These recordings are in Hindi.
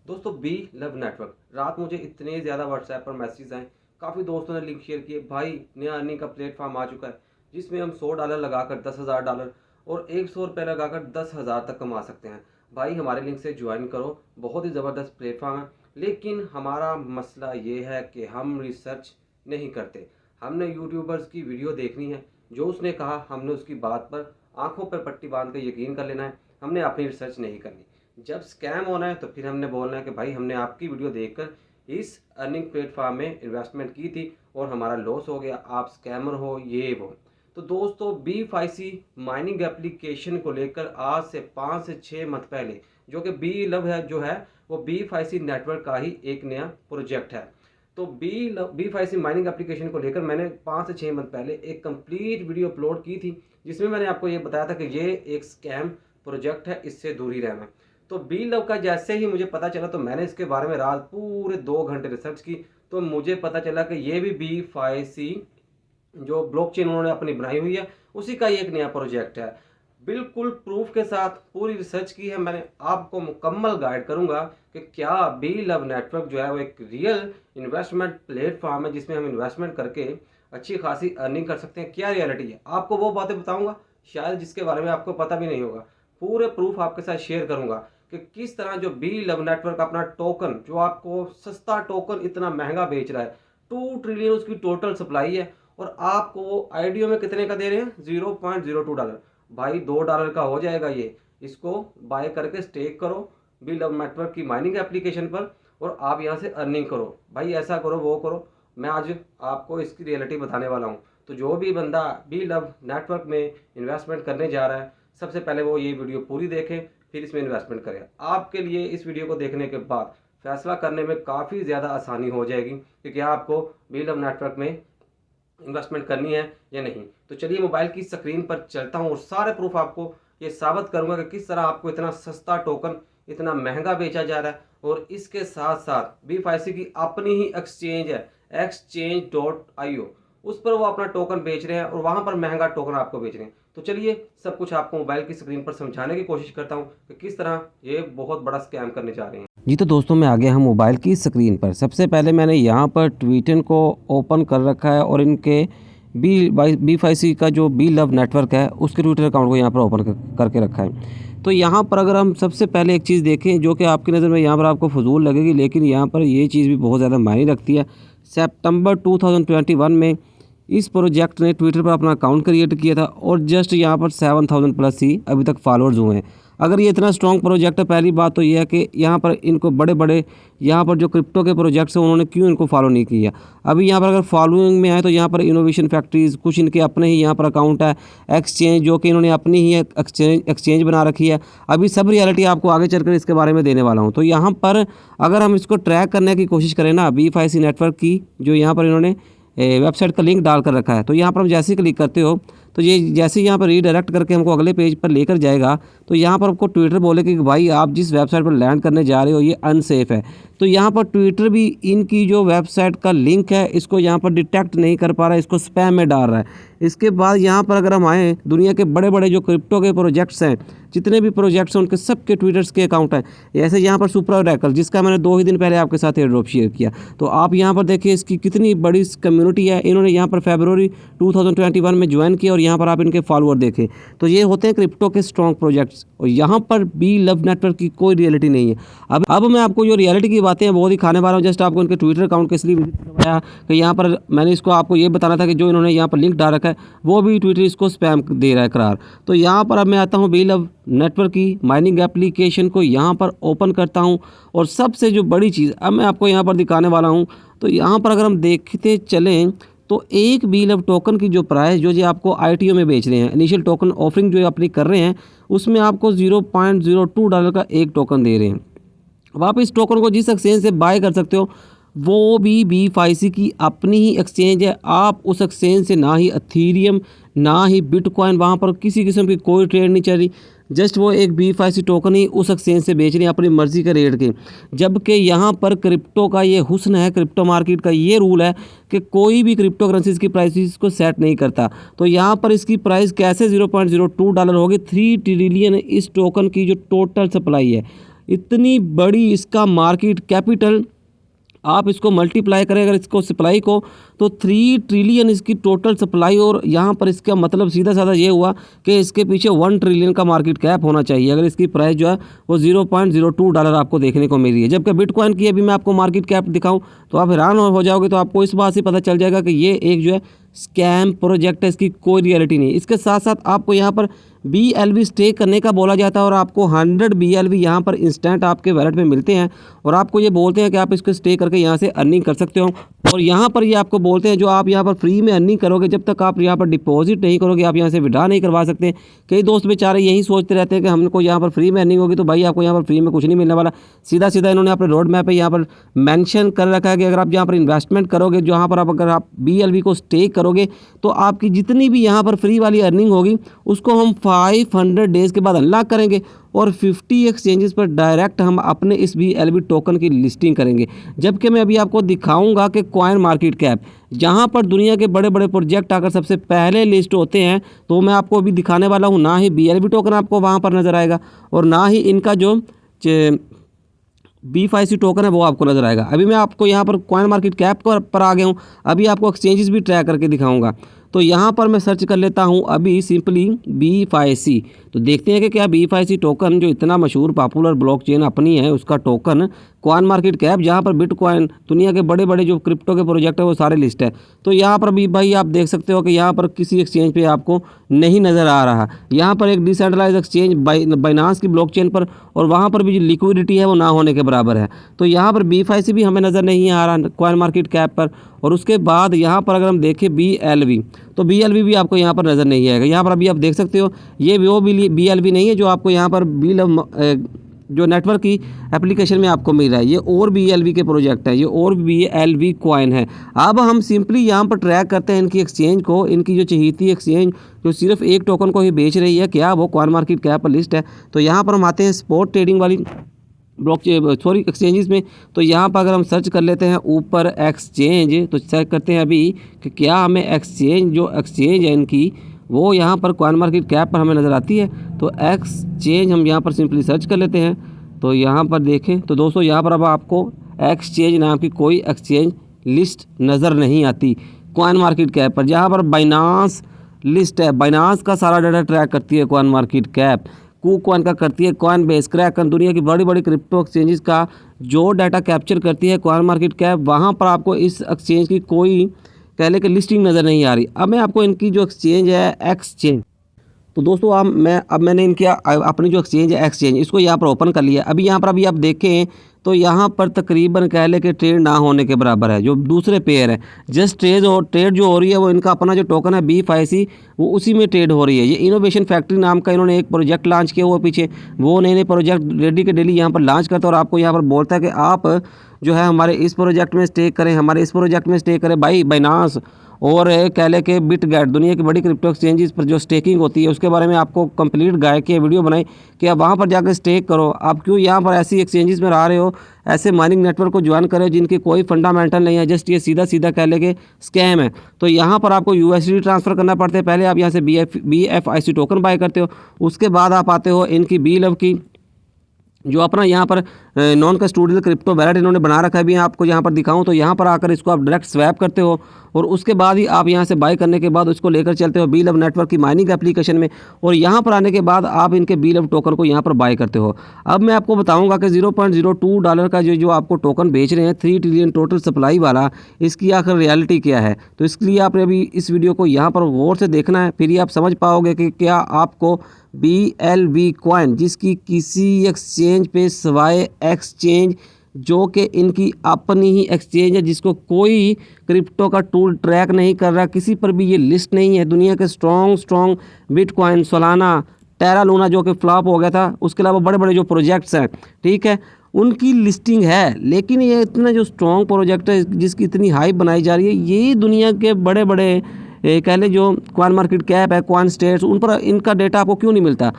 दोस्तों बी लव नेटवर्क, रात मुझे इतने ज़्यादा व्हाट्सएप पर मैसेज आए, काफ़ी दोस्तों ने लिंक शेयर किए। भाई नया अर्निंग का प्लेटफॉर्म आ चुका है जिसमें हम $100 लगाकर $10,000 और $100 लगाकर 10,000 तक कमा सकते हैं। भाई हमारे लिंक से ज्वाइन करो, बहुत ही ज़बरदस्त प्लेटफॉर्म है। लेकिन हमारा मसला ये है कि हम रिसर्च नहीं करते। हमने यूट्यूबर्स की वीडियो देखनी है, जो उसने कहा हमने उसकी बात पर आंखों पर पट्टी बांध कर यकीन कर लेना है, हमने अपनी रिसर्च नहीं करनी। जब स्कैम होना है तो फिर हमने बोलना है कि भाई हमने आपकी वीडियो देखकर इस अर्निंग प्लेटफॉर्म में इन्वेस्टमेंट की थी और हमारा लॉस हो गया, आप स्कैमर हो, ये वो। तो दोस्तों B5C माइनिंग एप्लीकेशन को लेकर आज से 5 से 6 मंथ पहले, जो कि बी लव है जो है वो B5C नेटवर्क का ही एक नया प्रोजेक्ट है। तो B5C माइनिंग एप्लीकेशन को लेकर मैंने 5 से 6 मंथ पहले एक कंप्लीट वीडियो अपलोड की थी, जिसमें मैंने आपको ये बताया था कि ये एक स्कैम प्रोजेक्ट है, इससे दूरी रहना। तो बी लव का जैसे ही मुझे पता चला तो मैंने इसके बारे में रात पूरे 2 घंटे रिसर्च की। तो मुझे पता चला कि ये भी B5C जो ब्लॉकचेन उन्होंने अपनी बनाई हुई है उसी का ही एक नया प्रोजेक्ट है। बिल्कुल प्रूफ के साथ पूरी रिसर्च की है मैंने, आपको मुकम्मल गाइड करूंगा कि क्या बी लव नेटवर्क जो है वो एक रियल इन्वेस्टमेंट प्लेटफॉर्म है जिसमें हम इन्वेस्टमेंट करके अच्छी खासी अर्निंग कर सकते हैं। क्या रियलिटी है आपको वो बातें बताऊंगा शायद जिसके बारे में आपको पता भी नहीं होगा। पूरे प्रूफ आपके साथ शेयर करूंगा कि किस तरह जो बी लव नेटवर्क अपना टोकन, जो आपको सस्ता टोकन इतना महंगा बेच रहा है, 2 ट्रिलियन उसकी टोटल सप्लाई है, और आपको वो आईडीओ में कितने का दे रहे हैं, $0.02। भाई $2 का हो जाएगा ये। इसको बाय करके स्टेक करो बी लव नेटवर्क की माइनिंग एप्लीकेशन पर और आप यहाँ से अर्निंग करो। भाई ऐसा करो वो करो, मैं आज आपको इसकी रियलिटी बताने वाला हूँ। तो जो भी बंदा बी लव नेटवर्क में इन्वेस्टमेंट करने जा रहा है, सबसे पहले वो ये वीडियो पूरी देखे, फिर इसमें इन्वेस्टमेंट करें। आपके लिए इस वीडियो को देखने के बाद फैसला करने में काफ़ी ज़्यादा आसानी हो जाएगी कि क्या आपको बी लव नेटवर्क में इन्वेस्टमेंट करनी है या नहीं। तो चलिए मोबाइल की स्क्रीन पर चलता हूँ और सारे प्रूफ आपको ये साबित करूंगा कि किस तरह आपको इतना सस्ता टोकन इतना महंगा बेचा जा रहा है। और इसके साथ साथ B5C की अपनी ही एक्सचेंज है exchange.io, उस पर वो अपना टोकन बेच रहे हैं और वहां पर महंगा टोकन आपको बेच रहे हैं। तो चलिए सब कुछ आपको मोबाइल की स्क्रीन पर समझाने की कोशिश करता हूँ कि किस तरह ये बहुत बड़ा स्कैम करने जा रहे हैं। जी तो दोस्तों मैं आ गया हूँ मोबाइल की स्क्रीन पर। सबसे पहले मैंने यहाँ पर ट्विटर को ओपन कर रखा है और इनके B5C का जो बी लव नेटवर्क है उसके ट्विटर अकाउंट को यहाँ पर ओपन करके रखा है। तो यहाँ पर अगर हम सबसे पहले एक चीज़ देखें जो कि आपकी नज़र में यहाँ पर आपको फजूल लगेगी, लेकिन यहाँ पर ये चीज़ भी बहुत ज़्यादा मायने रखती है। सितंबर 2021 में इस प्रोजेक्ट ने ट्विटर पर अपना अकाउंट क्रिएट किया था और जस्ट यहाँ पर 7,000 प्लस ही अभी तक फॉलोअर्स हुए हैं। अगर ये इतना स्ट्रॉन्ग प्रोजेक्ट है, पहली बात तो ये है कि यहाँ पर इनको बड़े बड़े यहाँ पर जो क्रिप्टो के प्रोजेक्ट्स हैं उन्होंने क्यों इनको फॉलो नहीं किया। अभी यहाँ पर अगर फॉलोइंग में आए तो यहाँ पर इनोवेशन फैक्ट्रीज़, कुछ इनके अपने ही यहाँ पर अकाउंट है, एक्सचेंज जो कि इन्होंने अपनी ही एक्सचेंज बना रखी है। अभी सब रियलिटी आपको आगे चलकर इसके बारे में देने वाला हूँ। तो यहाँ पर अगर हम इसको ट्रैक करने की कोशिश करें ना, B5C नेटवर्क की जो यहाँ पर इन्होंने वेबसाइट का लिंक डाल कर रखा है, तो यहाँ पर हम जैसे ही क्लिक करते हो तो ये जैसे ही यहाँ पर रीडायरेक्ट करके हमको अगले पेज पर लेकर जाएगा। तो यहाँ पर आपको ट्विटर बोले कि भाई आप जिस वेबसाइट पर लैंड करने जा रहे हो ये अनसेफ है। तो यहाँ पर ट्विटर भी इनकी जो वेबसाइट का लिंक है इसको यहाँ पर डिटेक्ट नहीं कर पा रहा है, इसको स्पैम में डाल रहा है। इसके बाद यहाँ पर अगर हम आएँ, दुनिया के बड़े बड़े जो क्रिप्टो के प्रोजेक्ट्स हैं, जितने भी प्रोजेक्ट्स हैं उनके सबके ट्विटर्स के अकाउंट हैं। ऐसे यहाँ पर सुपर ओरेकल, जिसका मैंने 2 ही दिन पहले आपके साथ एयर ड्रॉप शेयर किया, तो आप यहाँ पर देखिए इसकी कितनी बड़ी कम्युनिटी है। इन्होंने यहाँ पर फरवरी 2021 में ज्वाइन किया और यहाँ पर आप इनके फॉलोअर देखें तो ये होते हैं क्रिप्टो के स्ट्रॉन्ग प्रोजेक्ट्स। और यहाँ पर बी लव नेटवर्क की कोई रियलिटी नहीं है। अब मैं आपको जो रियलिटी की बातें हैं वो दिखाने वाला हूँ। जस्ट आपको इनके ट्विटर अकाउंट के इसलिए विजिट करवाया कि यहाँ पर मैंने इसको आपको ये बताना था कि जो इन्होंने यहाँ पर लिंक डाल रखा है वो भी ट्विटर इसको स्पैम दे रहा है करार। तो यहाँ पर अब मैं आता हूँ बी लव नेटवर्क की माइनिंग एप्लीकेशन को यहाँ पर ओपन करता हूँ और सबसे जो बड़ी चीज़ अब मैं आपको यहाँ पर दिखाने वाला हूँ। तो यहाँ पर अगर हम देखते चलें तो एक बी लव टोकन की जो प्राइस जो आपको ITO में बेच रहे हैं, इनिशियल टोकन ऑफरिंग जो अपनी कर रहे हैं, उसमें आपको $0.02 का एक टोकन दे रहे हैं। अब आप इस टोकन को जिस एक्सचेंज से बाय कर सकते हो वो भी B5C की अपनी ही एक्सचेंज है। आप उस एक्सचेंज से ना ही अथीरियम ना ही बिटकॉइन, वहाँ पर किसी किस्म की कोई ट्रेड नहीं चल रही। जस्ट वो एक B5C टोकन ही उस एक्सचेंज से बेच रहे हैं अपनी मर्ज़ी के रेट के। जबकि यहाँ पर क्रिप्टो का ये हुस्न है, क्रिप्टो मार्केट का ये रूल है कि कोई भी क्रिप्टो करेंसीज की प्राइस को सेट नहीं करता। तो यहाँ पर इसकी प्राइस कैसे $0.02 होगी। 3 ट्रिलियन इस टोकन की जो टोटल सप्लाई है, इतनी बड़ी इसका मार्केट कैपिटल, आप इसको मल्टीप्लाई करें अगर इसको सप्लाई को, तो 3 ट्रिलियन इसकी टोटल सप्लाई। और यहाँ पर इसका मतलब सीधा साधा ये हुआ कि इसके पीछे 1 ट्रिलियन का मार्केट कैप होना चाहिए अगर इसकी प्राइस जो है वो $0.02 आपको देखने को मिल रही है। जबकि बिटकॉइन की अभी मैं आपको मार्केट कैप दिखाऊं तो आप हैरान हो जाओगे। तो आपको इस बात से पता चल जाएगा कि ये एक जो है स्कैम प्रोजेक्ट है, इसकी कोई रियलिटी नहीं। इसके साथ साथ आपको यहाँ पर BLV स्टेक करने का बोला जाता है और आपको 100 BLV यहाँ पर इंस्टेंट आपके वैलेट में मिलते हैं और आपको ये बोलते हैं कि आप इसको स्टेक करके यहाँ से अर्निंग कर सकते हो। और यहाँ पर ये आपको बोलते हैं जो आप यहाँ पर फ्री में अर्निंग करोगे, जब तक आप यहाँ पर डिपॉजिट नहीं करोगे आप यहाँ से विड्रॉ नहीं करवा सकते। कई दोस्त बेचारे यही सोचते रहते हैं कि हमको यहाँ पर फ्री में अर्निंग होगी, तो भाई आपको यहाँ पर फ्री में कुछ नहीं मिलने वाला। सीधा सीधा इन्होंने अपने रोड मैप पे यहाँ पर मेंशन कर रखा है कि अगर आप यहाँ पर इन्वेस्टमेंट करोगे, जहाँ पर अगर आप BLV को स्टेक करोगे, तो आपकी जितनी भी यहाँ पर फ्री वाली अर्निंग होगी उसको हम 500 डेज़ के बाद अनलॉक करेंगे और 50 एक्सचेंजेस पर डायरेक्ट हम अपने इस BLV टोकन की लिस्टिंग करेंगे। जबकि मैं अभी आपको दिखाऊंगा कि कॉइन मार्केट कैप, जहां पर दुनिया के बड़े बड़े प्रोजेक्ट आकर सबसे पहले लिस्ट होते हैं, तो मैं आपको अभी दिखाने वाला हूं। ना ही BLV टोकन आपको वहां पर नज़र आएगा और ना ही इनका जो B5C टोकन है वो आपको नज़र आएगा। अभी मैं आपको यहाँ पर कॉइन मार्केट कैप पर आ गया हूँ। अभी आपको एक्सचेंजेस भी ट्रैक करके दिखाऊंगा। तो यहाँ पर मैं सर्च कर लेता हूँ अभी सिंपली B5C, तो देखते हैं कि क्या B5C टोकन जो इतना मशहूर पॉपुलर ब्लॉकचेन अपनी है उसका टोकन कॉइन मार्केट कैप, जहाँ पर बिटकॉइन दुनिया के बड़े बड़े जो क्रिप्टो के प्रोजेक्ट है वो सारे लिस्ट है। तो यहाँ पर भी भाई आप देख सकते हो कि यहाँ पर किसी एक्सचेंज पे आपको नहीं नज़र आ रहा। यहाँ पर एक डिसेंट्रलाइज एक्सचेंज बाइनांस की ब्लॉकचेन पर, और वहाँ पर भी जो लिक्विडिटी है वो ना होने के बराबर है। तो यहाँ पर B5C भी हमें नज़र नहीं आ रहा कॉइन मार्केट कैप पर। और उसके बाद यहाँ पर अगर हम देखें BLV, तो BLV भी आपको यहाँ पर नज़र नहीं आएगा। यहाँ पर अभी आप देख सकते हो ये वो BLV नहीं है जो आपको यहाँ पर जो नेटवर्क की एप्लीकेशन में आपको मिल रहा है, ये और BLV के प्रोजेक्ट है, ये और BLV कॉइन है। अब हम सिंपली यहाँ पर ट्रैक करते हैं इनकी एक्सचेंज को, इनकी जो चहीती एक्सचेंज जो सिर्फ एक टोकन को ही बेच रही है, क्या वो कॉइन मार्केट कैप पर लिस्ट है। तो यहाँ पर हम आते हैं स्पॉट ट्रेडिंग वाली एक्सचेंजेस में। तो यहाँ पर अगर हम सर्च कर लेते हैं ऊपर एक्सचेंज, तो चेक करते हैं अभी कि क्या हमें एक्सचेंज है इनकी वो यहाँ पर कॉइन मार्केट कैप पर हमें नज़र आती है। तो एक्सचेंज हम यहाँ पर सिंपली सर्च कर लेते हैं। तो यहाँ पर देखें तो दोस्तों यहाँ पर अब आपको एक्सचेंज नाम की कोई एक्सचेंज लिस्ट नज़र नहीं आती कॉइन मार्केट कैप पर। जहाँ पर बाइनांस लिस्ट है, बाइनांस का सारा डाटा ट्रैक करती है कॉइन मार्केट कैप, KuCoin का करती है कॉइन बेस, क्रैकन, दुनिया की बड़ी बड़ी क्रिप्टो एक्सचेंजेस का जो डाटा कैप्चर करती है कॉइन मार्केट कैप, वहाँ पर आपको इस एक्सचेंज की कोई कह ले कि लिस्टिंग नज़र नहीं आ रही। अब मैं आपको इनकी जो एक्सचेंज है एक्सचेंज, तो दोस्तों अब मैंने इनके अपनी जो एक्सचेंज है एक्सचेंज इसको यहाँ पर ओपन कर लिया। अभी यहाँ पर अभी आप देखें तो यहाँ पर तकरीबन कह ले कि ट्रेड ना होने के बराबर है। जो दूसरे पेयर है जस्ट ट्रेड जो हो रही है वो इनका अपना जो टोकन है B5C वो उसी में ट्रेड हो रही है। ये इनोवेशन फैक्ट्री नाम का इन्होंने एक प्रोजेक्ट लॉन्च किया हुआ पीछे, वो नए नए प्रोजेक्ट डेली के डेली यहाँ पर लॉन्च करता है और आपको यहाँ पर बोलता है कि आप जो है हमारे इस प्रोजेक्ट में स्टेक करें, हमारे इस प्रोजेक्ट में स्टेक करें। भाई बाइनांस और कह ले के बिटगेट, दुनिया की बड़ी क्रिप्टो एक्सचेंजेस पर जो स्टेकिंग होती है उसके बारे में आपको कंप्लीट गाइड की वीडियो बनाई कि आप वहाँ पर जाकर स्टेक करो। आप क्यों यहाँ पर ऐसी एक्सचेंजेस में आ रहे हो, ऐसे माइनिंग नेटवर्क को ज्वाइन करो जिनके कोई फंडामेंटल नहीं है, जस्ट ये सीधा सीधा कह ले के स्कैम है। तो यहाँ पर आपको USD ट्रांसफ़र करना पड़ता है। पहले आप यहाँ से BFIC टोकन बाय करते हो, उसके बाद आप आते हो इनकी BLV की जो अपना यहाँ पर नॉन कस्टोडियल क्रिप्टो वैलेट इन्होंने बना रखा है। भी आपको यहाँ पर दिखाऊं तो यहाँ पर आकर इसको आप डायरेक्ट स्वैप करते हो और उसके बाद ही आप यहाँ से बाय करने के बाद उसको लेकर चलते हो BLV नेटवर्क की माइनिंग एप्लीकेशन में और यहाँ पर आने के बाद आप इनके BLV टोकन को यहाँ पर बाय करते हो। अब मैं आपको बताऊँगा कि $0.02 का जो आपको टोकन बेच रहे हैं 3 ट्रिलियन टोटल सप्लाई वाला, इसकी आखिर रियलिटी क्या है। तो इसके लिए आपने अभी इस वीडियो को यहाँ पर गौर से देखना है, फिर ही आप समझ पाओगे कि क्या आपको BLV कॉइन जिसकी किसी एक्सचेंज पे सिवाय एक्सचेंज जो कि इनकी अपनी ही एक्सचेंज है, जिसको कोई क्रिप्टो का टूल ट्रैक नहीं कर रहा, किसी पर भी ये लिस्ट नहीं है। दुनिया के strong Bitcoin, Solana, Terra Luna जो कि फ्लॉप हो गया था, उसके अलावा बड़े बड़े जो प्रोजेक्ट्स हैं, ठीक है, उनकी लिस्टिंग है। लेकिन ये इतना जो स्ट्रॉन्ग प्रोजेक्ट है जिसकी इतनी हाइप बनाई जा रही है, ये दुनिया के बड़े बड़े कह लें जो कॉइन मार्केट कैप है, कॉइन स्टेट्स, उन पर इनका डेटा आपको क्यों नहीं मिलता।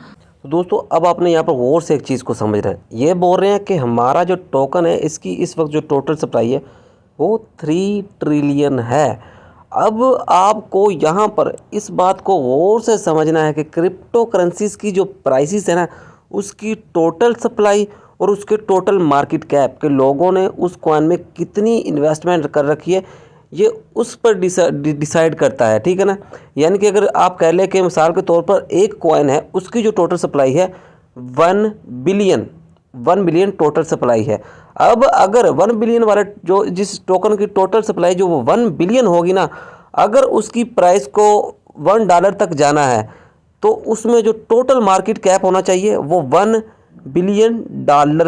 तो दोस्तों अब आपने यहाँ पर गौर से एक चीज़ को समझ रहे हैं, ये बोल रहे हैं कि हमारा जो टोकन है इसकी इस वक्त जो टोटल सप्लाई है वो 3 ट्रिलियन है। अब आपको यहाँ पर इस बात को गौर से समझना है कि क्रिप्टो करेंसीज़ की जो प्राइसेस है ना, उसकी टोटल सप्लाई और उसके टोटल मार्केट कैप के लोगों ने उस कॉइन में कितनी इन्वेस्टमेंट कर रखी है, ये उस पर डिसाइड करता है, ठीक है ना। यानी कि अगर आप कह लें कि मिसाल के तौर पर एक कॉइन है, उसकी जो टोटल सप्लाई है 1 बिलियन टोटल सप्लाई है। अब अगर 1 बिलियन वाले जो जिस टोकन की टोटल सप्लाई जो वो 1 बिलियन होगी ना, अगर उसकी प्राइस को $1 तक जाना है तो उसमें जो टोटल मार्केट कैप होना चाहिए वो $1 बिलियन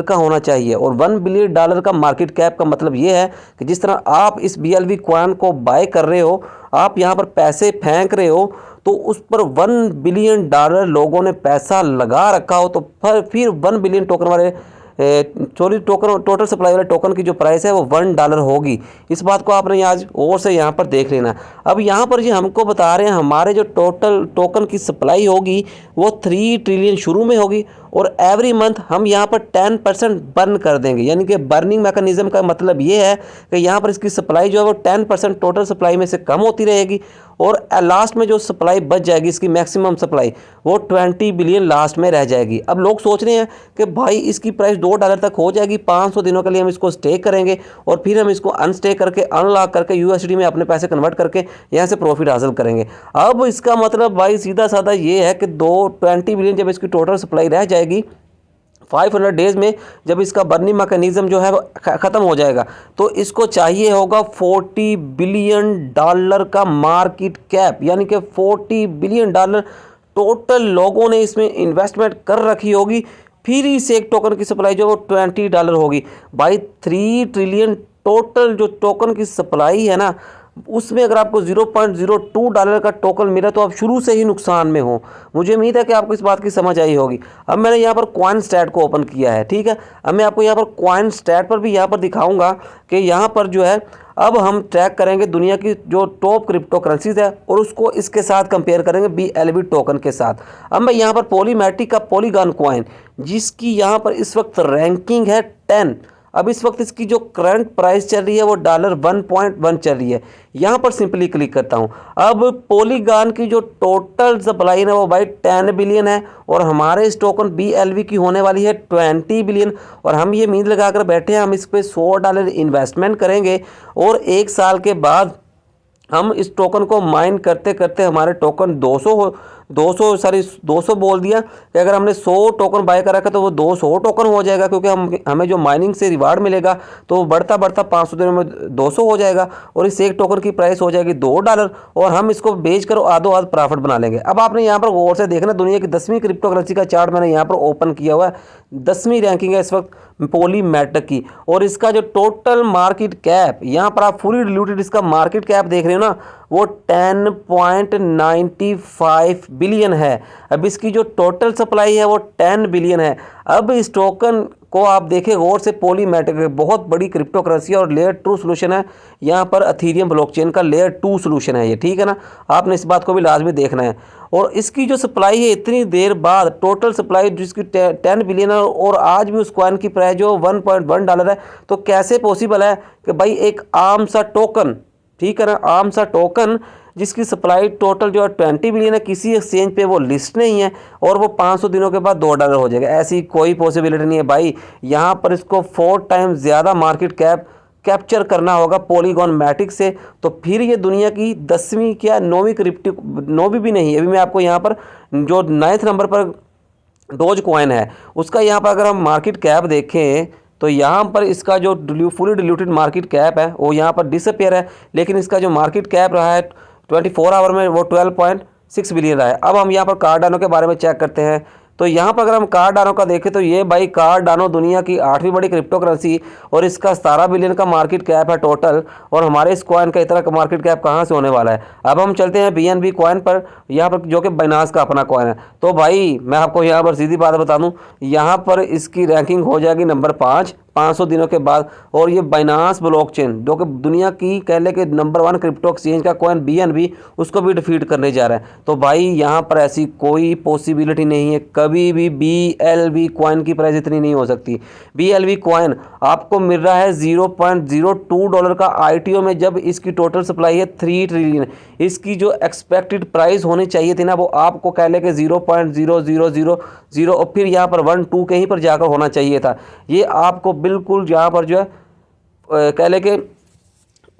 का होना चाहिए। और $1 बिलियन का मार्केट कैप का मतलब ये है कि जिस तरह आप इस BLV कॉइन को बाय कर रहे हो, आप यहाँ पर पैसे फेंक रहे हो, तो उस पर $1 बिलियन लोगों ने पैसा लगा रखा हो, तो फिर 1 बिलियन टोकन वाले टोटल सप्लाई वाले टोकन की जो प्राइस है वो $1 होगी। इस बात को आपने आज और से यहाँ पर देख लेना। अब यहाँ पर जी हमको बता रहे हैं हमारे जो टोटल टोकन की सप्लाई होगी वो 3 ट्रिलियन शुरू में होगी, और एवरी मंथ हम यहाँ पर 10% बर्न कर देंगे। यानी कि बर्निंग मैकेनिज्म का मतलब ये है कि यहाँ पर इसकी सप्लाई जो है वो 10% टोटल सप्लाई में से कम होती रहेगी, और लास्ट में जो सप्लाई बच जाएगी इसकी मैक्सिमम सप्लाई वो 20 बिलियन लास्ट में रह जाएगी। अब लोग सोच रहे हैं कि भाई इसकी प्राइस $2 तक हो जाएगी, 500 दिनों के लिए हम इसको स्टे करेंगे और फिर हम इसको अनस्टे करके अनलॉक करके USD में अपने पैसे कन्वर्ट करके यहाँ से प्रॉफिट हासिल करेंगे। अब इसका मतलब भाई सीधा साधा ये है कि 20 बिलियन जब इसकी टोटल सप्लाई रह जाएगी 500 डेज़ में, जब इसका बर्निंग मैकेनिज्म जो है वो ख़त्म हो जाएगा, तो इसको चाहिए होगा $40 बिलियन का मार्केट कैप। यानी कि $40 बिलियन टोटल लोगों ने इसमें इन्वेस्टमेंट कर रखी होगी, फिर इस एक टोकन की सप्लाई जो वो $20 होगी। भाई 3 ट्रिलियन टोटल जो टोकन की सप्लाई है ना, उसमें अगर आपको $0.02 का टोकन मिला तो आप शुरू से ही नुकसान में हो। मुझे उम्मीद है कि आपको इस बात की समझ आई होगी। अब मैंने यहाँ पर कॉइन स्टैट को ओपन किया है, ठीक है। अब मैं आपको यहाँ पर कॉइन स्टैट पर भी यहाँ पर दिखाऊंगा कि यहाँ पर जो है अब हम ट्रैक करेंगे दुनिया की जो टॉप क्रिप्टो करेंसीज है और उसको इसके साथ कंपेयर करेंगे BLV टोकन के साथ। अब मैं यहाँ पर पॉलीमेट्रिक का पॉलीगॉन कॉइन, जिसकी यहाँ पर इस वक्त रैंकिंग है 10, अब इस वक्त इसकी जो करंट प्राइस चल रही है वो $1.1 चल रही है। यहाँ पर सिंपली क्लिक करता हूँ। अब पॉलीगॉन की जो टोटल सप्लाई है वो भाई 10 बिलियन है, और हमारे इस टोकन BLV की होने वाली है 20 बिलियन। और हम ये उम्मीद लगा कर बैठे हैं हम इस पर $100 इन्वेस्टमेंट करेंगे, और 1 साल के बाद हम इस टोकन को माइन करते करते हमारे टोकन 200 बोल दिया कि अगर हमने 100 टोकन बाय कर रखा तो वो 200 टोकन हो जाएगा, क्योंकि हमें जो माइनिंग से रिवार्ड मिलेगा तो वो बढ़ता बढ़ता 500 दिनों में 200 हो जाएगा, और इस एक टोकन की प्राइस हो जाएगी $2, और हम इसको बेच कर आधो आध प्रॉफिट बना लेंगे। अब आपने यहाँ पर गौर से देखना, दुनिया की 10वीं क्रिप्टो करेंसी का चार्ट मैंने यहाँ पर ओपन किया हुआ है। 10वीं रैंकिंग है इस वक्त पॉलीमेट्रिक की, और इसका जो टोटल मार्केट कैप यहाँ पर आप फुली डिल्यूटेड इसका मार्केट कैप देख रहे हो ना, वो 10.95 बिलियन है। अब इसकी जो टोटल सप्लाई है वो 10 बिलियन है। अब इस टोकन को आप देखें गौर से, पॉलीमेट्रिक बहुत बड़ी क्रिप्टो करेंसी और लेयर 2 सोल्यूशन है। यहाँ पर एथेरियम ब्लॉकचेन का लेयर 2 सोल्यूशन है ये, ठीक है ना। आपने इस बात को भी लाजमी देखना है। और इसकी जो सप्लाई है इतनी देर बाद टोटल सप्लाई जिसकी 10 बिलियन है, और आज भी उस कॉइन की प्राइस जो $1.1 है, तो कैसे पॉसिबल है कि भाई एक आम सा टोकन, ठीक है ना, आम सा टोकन जिसकी सप्लाई टोटल जो है 20 बिलियन है, किसी एक्सचेंज पे वो लिस्ट नहीं है, और वो 500 दिनों के बाद $2 हो जाएगा। ऐसी कोई पॉसिबिलिटी नहीं है भाई। यहाँ पर इसको 4 टाइम्स ज़्यादा मार्केट कैप कैप्चर करना होगा पॉलीगॉन मैटिक से, तो फिर ये दुनिया की 10वीं क्या 9वीं क्रिप्टो, 9वीं भी नहीं, अभी मैं आपको यहाँ पर जो 9th नंबर पर डोज कॉइन है उसका यहाँ पर अगर हम मार्केट कैप देखें तो यहाँ पर इसका जो फुली डिल्यूटेड मार्केट कैप है वो यहाँ पर डिसअपियर है, लेकिन इसका जो मार्केट कैप रहा है 24 आवर में वो 12.6 बिलियन रहा है। अब हम यहाँ पर कार्डानो के बारे में चेक करते हैं, तो यहाँ पर अगर हम कार्डानो का देखें तो ये भाई कार्डानो दुनिया की 8वीं बड़ी क्रिप्टो करेंसी, और इसका 17 बिलियन का मार्केट कैप है टोटल, और हमारे इस कॉइन का इतना का मार्केट कैप कहाँ से होने वाला है। अब हम चलते हैं BNB कॉइन पर, यहाँ पर जो कि बाइनांस का अपना कॉइन है। तो भाई मैं आपको यहाँ पर सीधी बात बता दूँ, यहाँ पर इसकी रैंकिंग हो जाएगी नंबर 5 500 दिनों के बाद। और ये बाइनांस ब्लॉकचेन जो कि दुनिया की कह ले कि नंबर 1 क्रिप्टो एक्सचेंज का कॉइन BNB उसको भी डिफीट करने जा रहा है। तो भाई यहाँ पर ऐसी कोई पॉसिबिलिटी नहीं है, कभी भी BLV कॉइन की प्राइस इतनी नहीं हो सकती। BLV कॉइन आपको मिल रहा है $0.02 का ITO में, जब इसकी टोटल सप्लाई है 3 ट्रिलियन। इसकी जो एक्सपेक्टेड प्राइस होनी चाहिए थी ना, वो आपको कह ले कि 0.0000 और फिर यहाँ पर 1-2 कहीं पर जाकर होना चाहिए था। ये आपको बिल्कुल यहाँ पर जो है कह ले कि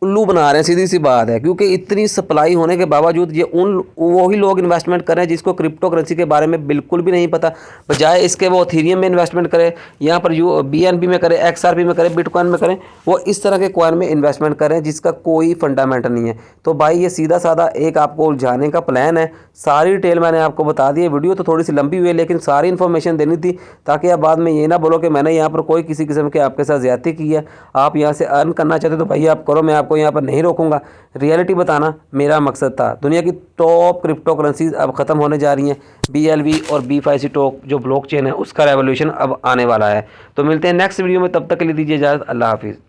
उल्लू बना रहे हैं, सीधी सी बात है। क्योंकि इतनी सप्लाई होने के बावजूद ये वही लोग इन्वेस्टमेंट कर रहे हैं जिसको क्रिप्टो करेंसी के बारे में बिल्कुल भी नहीं पता। बजाय इसके वो इथेरियम में इन्वेस्टमेंट करें, यहाँ पर BNB में करें, XRP में करें, बिटकॉइन में करें, वो इस तरह के कॉइन में इन्वेस्टमेंट करें जिसका कोई फंडामेंट नहीं है। तो भाई ये सीधा साधा एक आपको उलझाने का प्लान है। सारी डिटेल मैंने आपको बता दी है। वीडियो तो थोड़ी सी लंबी हुई है, लेकिन सारी इन्फॉर्मेशन देनी थी ताकि आप बाद में ये ना बोलो कि मैंने यहाँ पर कोई किसी किस्म के आपके साथ ज्यादती की है। आप यहाँ से अर्न करना चाहते हो तो भाई आप करो, मैं आपको यहाँ पर नहीं रोकूंगा। रियलिटी बताना मेरा मकसद था। दुनिया की टॉप क्रिप्टो करेंसीज अब ख़त्म होने जा रही हैं। BLV और B5C टोक जो ब्लॉकचेन है उसका रेवोल्यूशन अब आने वाला है। तो मिलते हैं नेक्स्ट वीडियो में, तब तक के लिए दीजिए इजाज़त। अल्लाह हाफिज़।